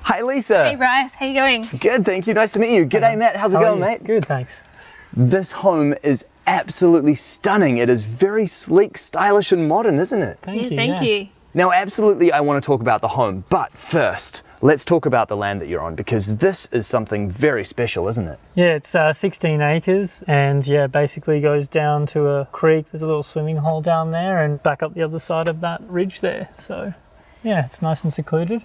Hi, Lisa. Hey, Bryce. How you going? Good, thank you. Nice to meet you. G'day, Matt. How's it going, mate? Good, thanks. This home is absolutely stunning. It is very sleek, stylish, and modern, isn't it? Thank you. Thank you. Now, absolutely, I want to talk about the home, but first, let's talk about the land that you're on, because this is something very special, isn't it? Yeah, it's 16 acres, and yeah, basically goes down to a creek. There's a little swimming hole down there, and back up the other side of that ridge there. So, yeah, it's nice and secluded.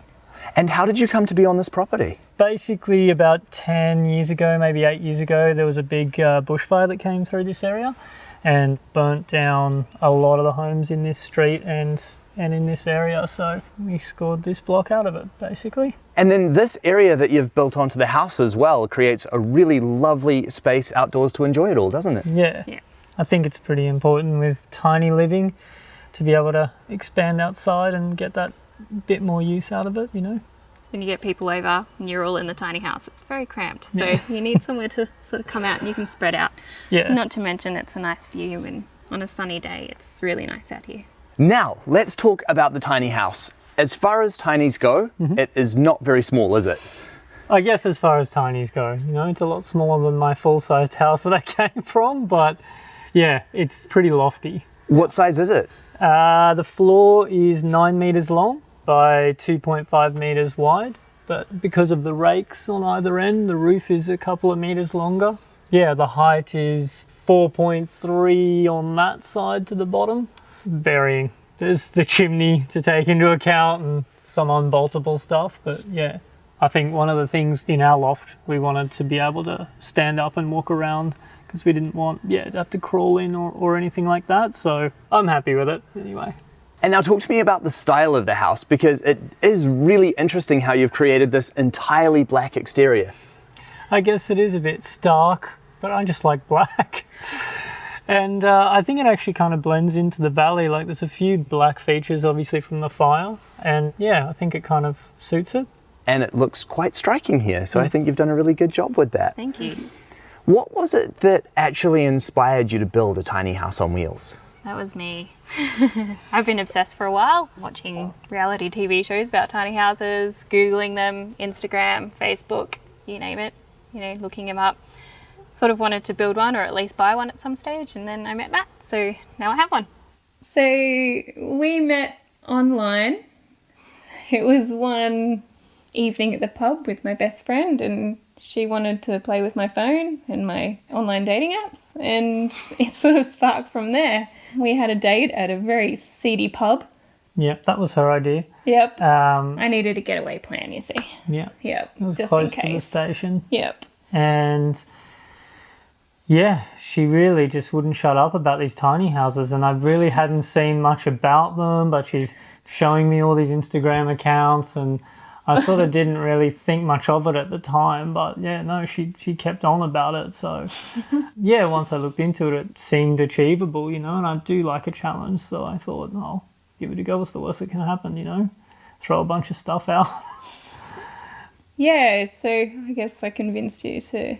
And how did you come to be on this property? Basically, about 10 years ago, maybe 8 years ago, there was a big bushfire that came through this area and burnt down a lot of the homes in this street and in this area. So we scored this block out of it, basically. And then this area that you've built onto the house as well creates a really lovely space outdoors to enjoy it all, doesn't it? Yeah. I think it's pretty important with tiny living to be able to expand outside and get that bit more use out of it, you know. When you get people over and you're all in the tiny house, it's very cramped. So you need somewhere to sort of come out and you can spread out. Yeah. Not to mention it's a nice view, and on a sunny day, it's really nice out here. Now, let's talk about the tiny house. As far as tinies go, it is not very small, is it? I guess as far as tinies go, you know, it's a lot smaller than my full-sized house that I came from, but yeah, it's pretty lofty. What size is it? The floor is 9 meters long by 2.5 meters wide, but because of the rakes on either end, the roof is a couple of meters longer. Yeah, the height is 4.3 on that side to the bottom, varying. There's the chimney to take into account and some unboltable stuff, but yeah. I think one of the things in our loft, we wanted to be able to stand up and walk around because we didn't want to have to crawl in or anything like that. So I'm happy with it anyway. And now talk to me about the style of the house, because it is really interesting how you've created this entirely black exterior. I guess it is a bit stark, but I just like black. And I think it actually kind of blends into the valley. Like there's a few black features obviously from the fire. And yeah, I think it kind of suits it. And it looks quite striking here. So I think you've done a really good job with that. Thank you. What was it that actually inspired you to build a tiny house on wheels? That was me. I've been obsessed for a while, watching reality TV shows about tiny houses, Googling them, Instagram, Facebook, you name it, you know, looking them up. Sort of wanted to build one or at least buy one at some stage, and then I met Matt, so now I have one. So we met online. It was one evening at the pub with my best friend, and she wanted to play with my phone and my online dating apps, and it sort of sparked from there. We had a date at a very seedy pub. Yep, that was her idea. Yep. I needed a getaway plan, you see. Yeah. Yep. It was just close in case. to the station. Yep. And yeah, she really just wouldn't shut up about these tiny houses, and I really hadn't seen much about them, but she's showing me all these Instagram accounts, and I sort of didn't really think much of it at the time, but yeah, no, she kept on about it. So yeah, once I looked into it, it seemed achievable, you know, and I do like a challenge. So I thought, I'll give it a go. What's the worst that can happen, you know? Throw a bunch of stuff out. Yeah, so I guess I convinced you to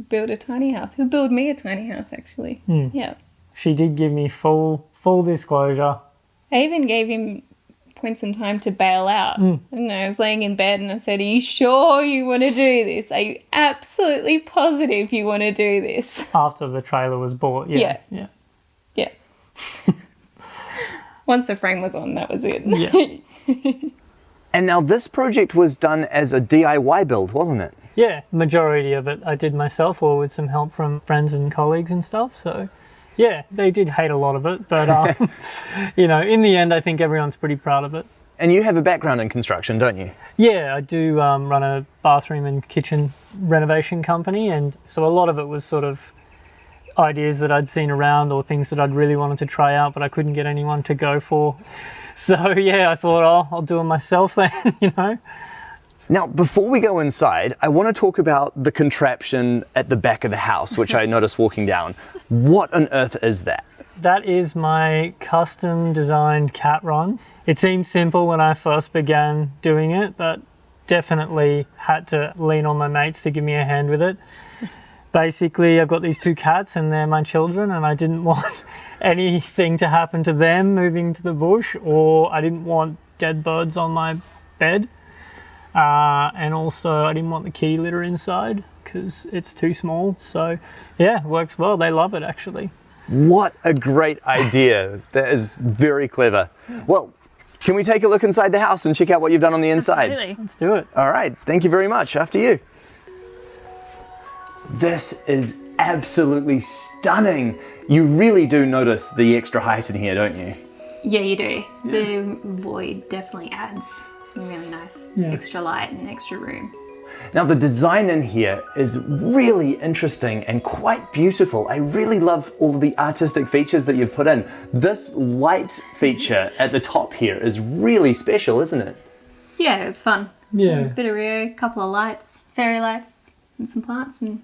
build a tiny house. Who built me a tiny house, actually. Yeah. She did give me full disclosure. I even gave him points in time to bail out. And I was laying in bed and I said, are you sure you want to do this? Are you absolutely positive you want to do this? After the trailer was bought, yeah. Yeah. Once the frame was on, that was it. Yeah. And now this project was done as a DIY build, wasn't it? Yeah, majority of it I did myself or with some help from friends and colleagues and stuff. So yeah, they did hate a lot of it, but you know, in the end, I think everyone's pretty proud of it. And you have a background in construction, don't you? Yeah, I do run a bathroom and kitchen renovation company, and so a lot of it was sort of ideas that I'd seen around or things that I'd really wanted to try out, but I couldn't get anyone to go for. So yeah, I thought, I'll do it myself then, you know. Now, before we go inside, I want to talk about the contraption at the back of the house, which I noticed walking down. What on earth is that? That is my custom designed cat run. It seemed simple when I first began doing it, but definitely had to lean on my mates to give me a hand with it. Basically, I've got these two cats and they're my children, and I didn't want anything to happen to them moving to the bush, or I didn't want dead birds on my bed. And also I didn't want the kitty litter inside because it's too small. So yeah, works well. They love it actually. What a great idea. That is very clever. Well, can we take a look inside the house and check out what you've done on the inside? Absolutely. Let's do it. All right, thank you very much. After you. This is absolutely stunning. You really do notice the extra height in here, don't you? Yeah, you do. The void definitely adds some really nice extra light and extra room. Now the design in here is really interesting and quite beautiful. I really love all of the artistic features that you've put in. This light feature at the top here is really special, isn't it? Yeah, it's fun. Yeah. Bit of Rio, couple of lights, fairy lights, and some plants, and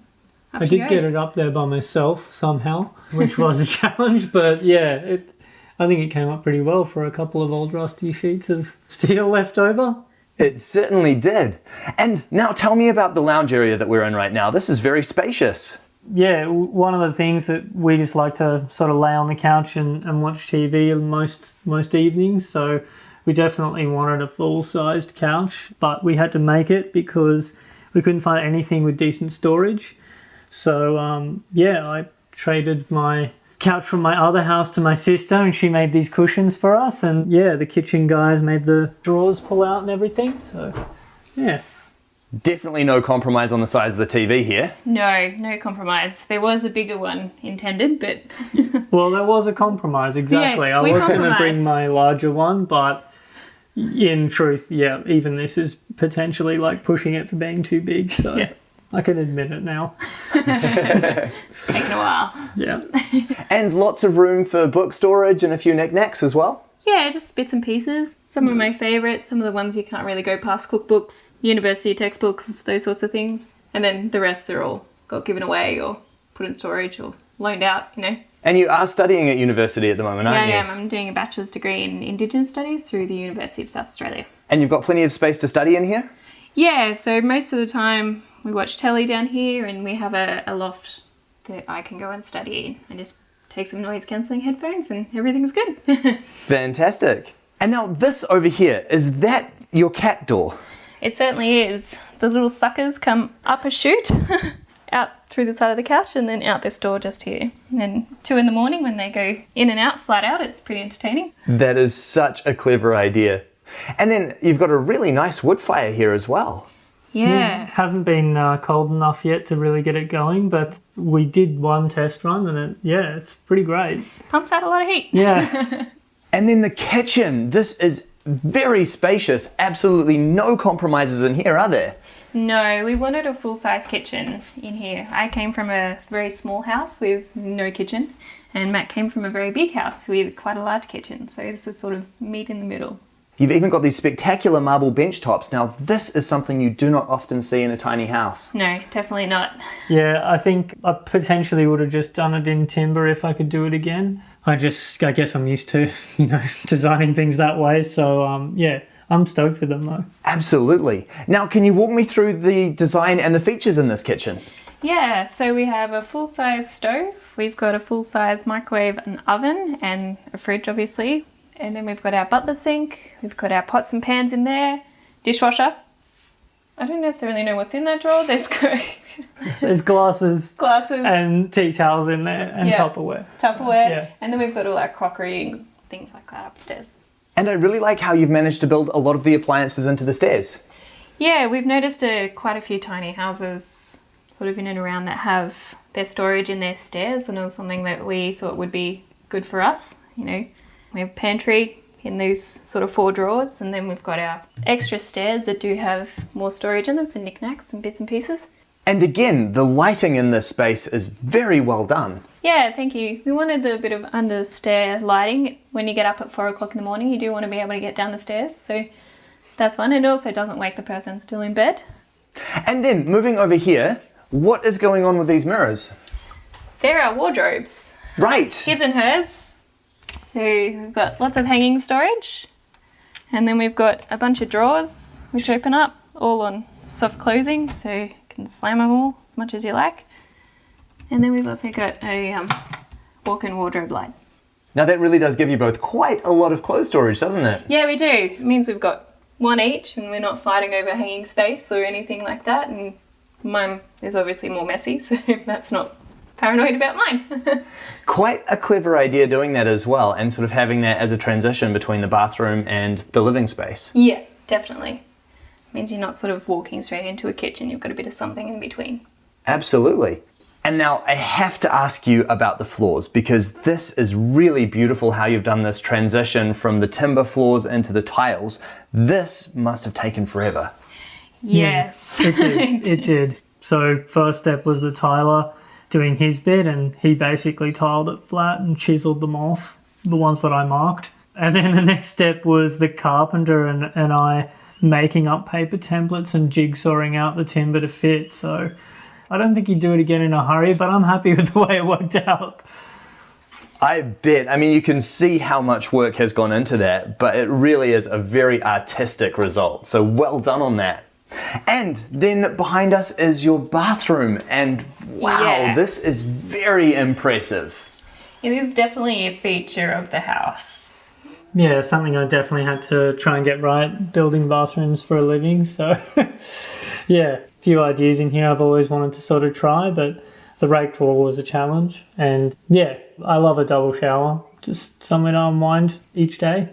up I she did get goes. it up there by myself somehow, which was a challenge, but yeah, I think it came up pretty well for a couple of old rusty sheets of steel left over. It certainly did. And now tell me about the lounge area that we're in right now. This is very spacious. Yeah, one of the things that we just like to sort of lay on the couch and watch TV most evenings, so we definitely wanted a full-sized couch, but we had to make it because we couldn't find anything with decent storage. So yeah, I traded my couch from my other house to my sister and she made these cushions for us, and yeah, the kitchen guys made the drawers pull out and everything, so yeah. Definitely no compromise on the size of the TV here. No compromise. There was a bigger one intended, but Well, there was a compromise, exactly. Yeah, I we was going to compromised. bring my larger one, but in truth, yeah, even this is potentially like pushing it for being too big, so Yeah. I can admit it now. taken a while. Yeah. And lots of room for book storage and a few knickknacks as well. Yeah, just bits and pieces. Some of my favourites, some of the ones you can't really go past: cookbooks, university textbooks, those sorts of things. And then the rest are all got given away or put in storage or loaned out, you know. And you are studying at university at the moment, Yeah, aren't you? I am. I'm doing a bachelor's degree in Indigenous Studies through the University of South Australia. And you've got plenty of space to study in here? Yeah, so most of the time we watch telly down here, and we have a loft that I can go and study in and just take some noise cancelling headphones and everything's good. Fantastic. And now this over here, is that your cat door? It certainly is. The little suckers come up a chute, out through the side of the couch, and then out this door just here. And then 2 in the morning when they go in and out, flat out, it's pretty entertaining. That is such a clever idea. And then you've got a really nice wood fire here as well. Yeah. Hasn't been cold enough yet to really get it going, but we did one test run and it's pretty great. Pumps out a lot of heat. Yeah. And then the kitchen. This is very spacious. Absolutely no compromises in here, are there? No, we wanted a full-size kitchen in here. I came from a very small house with no kitchen, and Matt came from a very big house with quite a large kitchen. So this is sort of meet in the middle. You've even got these spectacular marble bench tops. Now, this is something you do not often see in a tiny house. No, definitely not. Yeah, I think I potentially would have just done it in timber if I could do it again. I guess I'm used to, designing things that way. So, yeah, I'm stoked with them though. Absolutely. Now, can you walk me through the design and the features in this kitchen? Yeah, so we have a full-size stove. We've got a full-size microwave and oven and a fridge, obviously. And then we've got our butler sink. We've got our pots and pans in there. Dishwasher. I don't necessarily know what's in that drawer. There's There's glasses glasses, and tea towels in there and Yeah. Tupperware. Tupperware, Yeah. and then we've got all our crockery and things like that upstairs. And I really like how you've managed to build a lot of the appliances into the stairs. Yeah, we've noticed quite a few tiny houses sort of in and around that have their storage in their stairs, and it was something that we thought would be good for us. We have a pantry in those sort of 4 drawers, and then we've got our extra stairs that do have more storage in them for knickknacks and bits and pieces. And again, the lighting in this space is very well done. Yeah, thank you. We wanted a bit of under stair lighting. When you get up at 4 o'clock in the morning, you do want to be able to get down the stairs, so that's fun. And it also doesn't wake the person still in bed. And then moving over here, what is going on with these mirrors? There are wardrobes, Right. his and hers. So we've got lots of hanging storage, and then we've got a bunch of drawers which open up, all on soft closing, so you can slam them all as much as you like. And then we've also got a walk-in wardrobe light. Now that really does give you both quite a lot of clothes storage, doesn't it? Yeah, we do. It means we've got, one each, and we're not fighting over hanging space or anything like that. And mine is obviously more messy, so that's not paranoid about mine. Quite a clever idea doing that as well, and sort of having that as a transition between the bathroom and the living space. Yeah, definitely. Means you're not sort of walking straight into a kitchen, you've got a bit of something in between. Absolutely. And now I have to ask you about the floors, because this is really beautiful how you've done this transition from the timber floors into the tiles. This must have taken forever. Yes. It did. It did. So first step was the tiler doing his bit, and he basically tiled it flat and chiseled them off, the ones that I marked. And then the next step was the carpenter and I making up paper templates and jigsawing out the timber to fit. So I don't think he'd do it again in a hurry, but I'm happy with the way it worked out. I bet. I mean, you can see how much work has gone into that, but it really is a very artistic result. So well done on that. And then behind us is your bathroom, and wow, Yeah. this is very impressive. It is definitely a feature of the house. Yeah, something I definitely had to try and get right, building bathrooms for a living. So yeah, a few ideas in here I've always wanted to sort of try, but the raked wall was a challenge. And yeah, I love a double shower, just somewhere to unwind each day.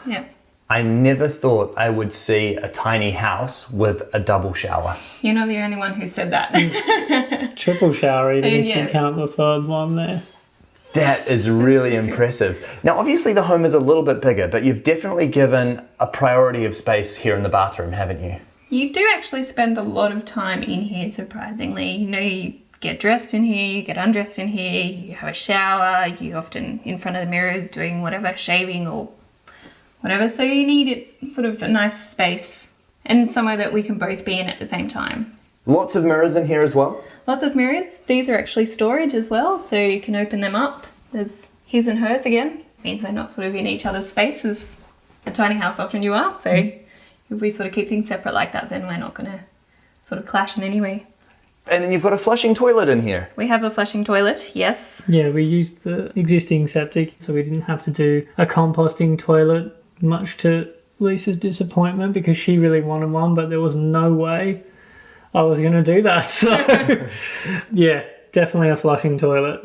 Yeah. I never thought I would see a tiny house with a double shower. You're not the only one who said that. Triple shower, even if Yeah. you count the third one there. That is really impressive. Now, obviously the home is a little bit bigger, but you've definitely given a priority of space here in the bathroom, haven't you? You do actually spend a lot of time in here, surprisingly. You know, you get dressed in here, you get undressed in here, you have a shower, you're often in front of the mirrors doing whatever, shaving or whatever. So you need it sort of a nice space and somewhere that we can both be in at the same time. Lots of mirrors in here as well. Lots of mirrors. These are actually storage as well, so you can open them up. There's his and hers again. Means they're not sort of in each other's space as a tiny house often you are. So if we sort of keep things separate like that, then we're not going to sort of clash in any way. And then you've got a flushing toilet in here. We have a flushing toilet, yes. Yeah, we used the existing septic, so we didn't have to do a composting toilet, much to Lisa's disappointment, because she really wanted one, but there was no way I was going to do that. So yeah, definitely a flushing toilet.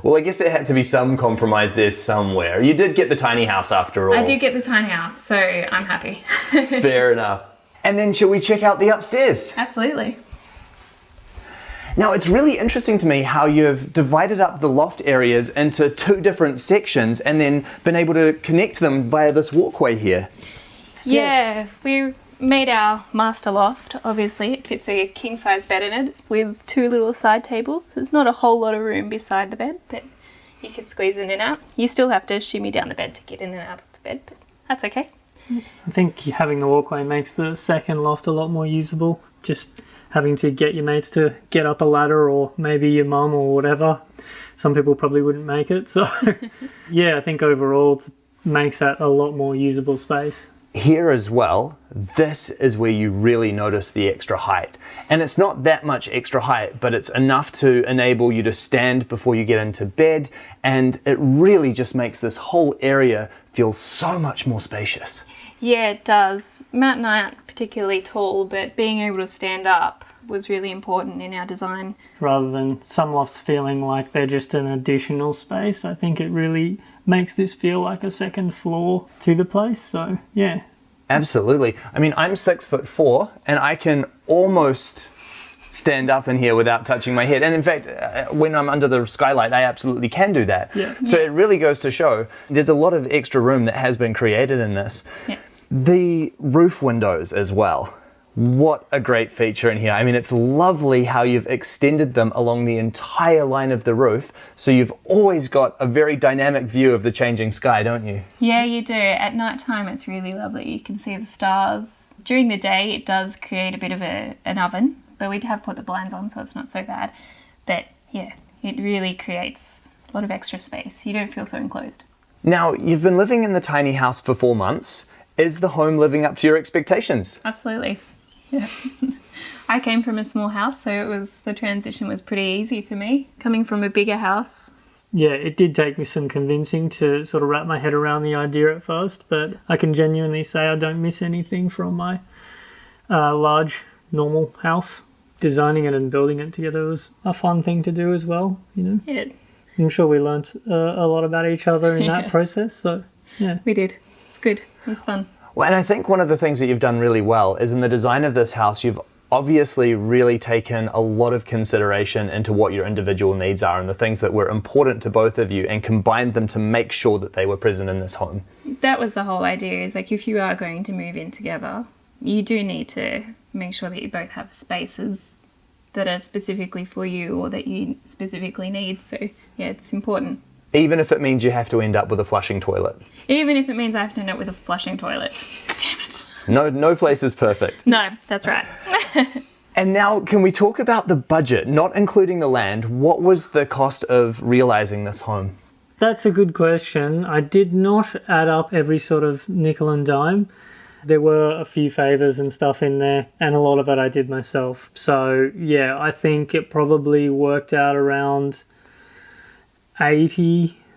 Well, I guess there had to be some compromise there somewhere. You did get the tiny house after all. I did get the tiny house, so I'm happy. Fair enough. And then shall we check out the upstairs? Absolutely. Now, it's really interesting to me how you've divided up the loft areas into two different sections and then been able to connect them via this walkway here. Yeah, we made our master loft. Obviously, it fits a king-size bed in it with two little side tables. There's not a whole lot of room beside the bed, but you can squeeze in and out. You still have to shimmy down the bed to get in and out of the bed, but that's okay. I think having the walkway makes the second loft a lot more usable. Just having to get your mates to get up a ladder, or maybe your mum or whatever. Some people probably wouldn't make it. So yeah, I think overall it makes that a lot more usable space. Here as well, this is where you really notice the extra height. And it's not that much extra height, but it's enough to enable you to stand before you get into bed, and it really just makes this whole area feel so much more spacious. Yeah, it does. Matt and I aren't particularly tall, but being able to stand up was really important in our design. Rather than some lofts feeling like they're just an additional space, I think it really makes this feel like a second floor to the place. So yeah. Absolutely. I mean, I'm 6'4", and I can almost stand up in here without touching my head. And in fact, when I'm under the skylight, I absolutely can do that. Yeah. So it really goes to show there's a lot of extra room that has been created in this. Yeah. The roof windows as well. What a great feature in here. I mean, it's lovely how you've extended them along the entire line of the roof, so you've always got a very dynamic view of the changing sky, don't you? Yeah, you do. At night time, it's really lovely. You can see the stars. During the day, it does create a bit of an oven, but we have put the blinds on, so it's not so bad. But yeah, it really creates a lot of extra space. You don't feel so enclosed. Now, you've been living in the tiny house for 4 months. Is the home living up to your expectations? Absolutely. Yeah. I came from a small house, so the transition was pretty easy for me. Coming from a bigger house, Yeah, it did take me some convincing to sort of wrap my head around the idea at first, but I can genuinely say I don't miss anything from my large, normal house. Designing it and building it together was a fun thing to do as well, you know. Yeah, I'm sure we learnt a lot about each other in that Yeah. process, so yeah. we did. It's good. It was fun. Well, and I think one of the things that you've done really well is in the design of this house, you've obviously really taken a lot of consideration into what your individual needs are and the things that were important to both of you and combined them to make sure that they were present in this home. That was the whole idea, is like if you are going to move in together, you do need to make sure that you both have spaces that are specifically for you or that you specifically need. So yeah, it's important. Even if it means you have to end up with a flushing toilet. Even if it means I have to end up with a flushing toilet. Damn it. No place is perfect. No, that's right. And now can we talk about the budget, not including the land? What was the cost of realizing this home? That's a good question. I did not add up every sort of nickel and dime. There were a few favours and stuff in there, and a lot of it I did myself. So yeah, I think it probably worked out around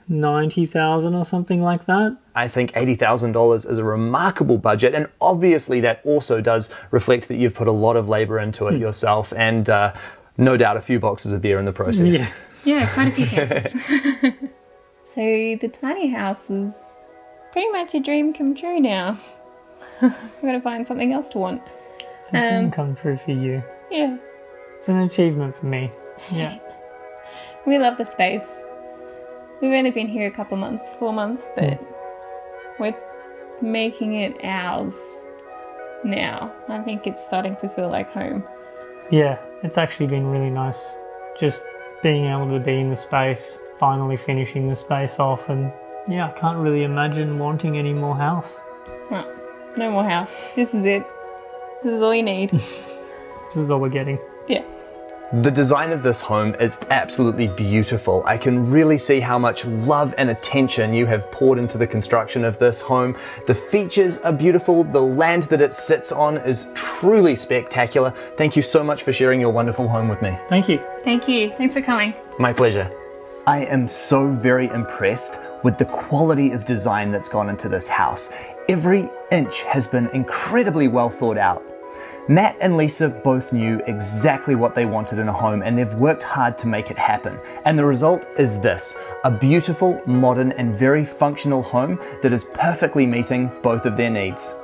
90,000 or something like that. I think $80,000 is a remarkable budget, and obviously that also does reflect that you've put a lot of labour into it yourself, and no doubt a few boxes of beer in the process. Yeah. Yeah, quite a few cases. So the tiny house is pretty much a dream come true now. I've got to find something else to want. It's a dream come true for you. Yeah, It's an achievement for me. Yeah. we love the space. We've only been here a couple months, 4 months, but we're making it ours now. I think it's starting to feel like home. Yeah, it's actually been really nice just being able to be in the space, finally finishing the space off, and yeah, I can't really imagine wanting any more house. Well, no more house. This is it. This is all you need. This is all we're getting. Yeah. The design of this home is absolutely beautiful. I can really see how much love and attention you have poured into the construction of this home. The features are beautiful. The land that it sits on is truly spectacular. Thank you so much for sharing your wonderful home with me. Thank you. Thank you. Thanks for coming. My pleasure. I am so very impressed with the quality of design that's gone into this house. Every inch has been incredibly well thought out. Matt and Lisa both knew exactly what they wanted in a home, and they've worked hard to make it happen. And the result is this, a beautiful, modern, and very functional home that is perfectly meeting both of their needs.